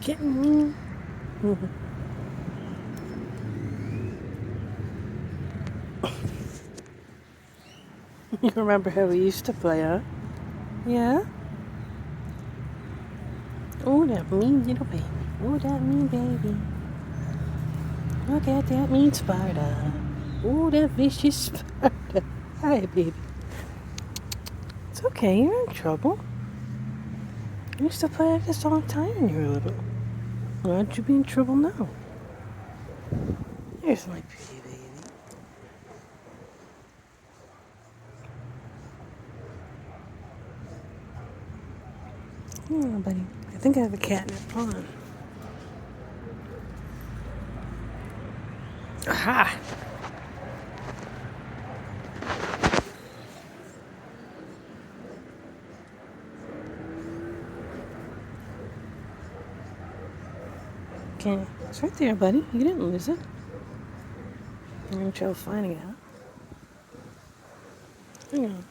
Kitten. You remember how we used to play, huh? Yeah? Oh, that mean little baby. Oh, that mean baby. Look at that mean Sparta. Oh, that vicious Sparta. Hi, baby. It's okay, you're in trouble. You used to play like this all the time when you were little. Why'd you be in trouble now? Here's my pretty baby. Oh, buddy. I think I have a catnip on. Aha! Okay, it's right there, buddy. You didn't lose it. I'm gonna try finding it out. Hang on.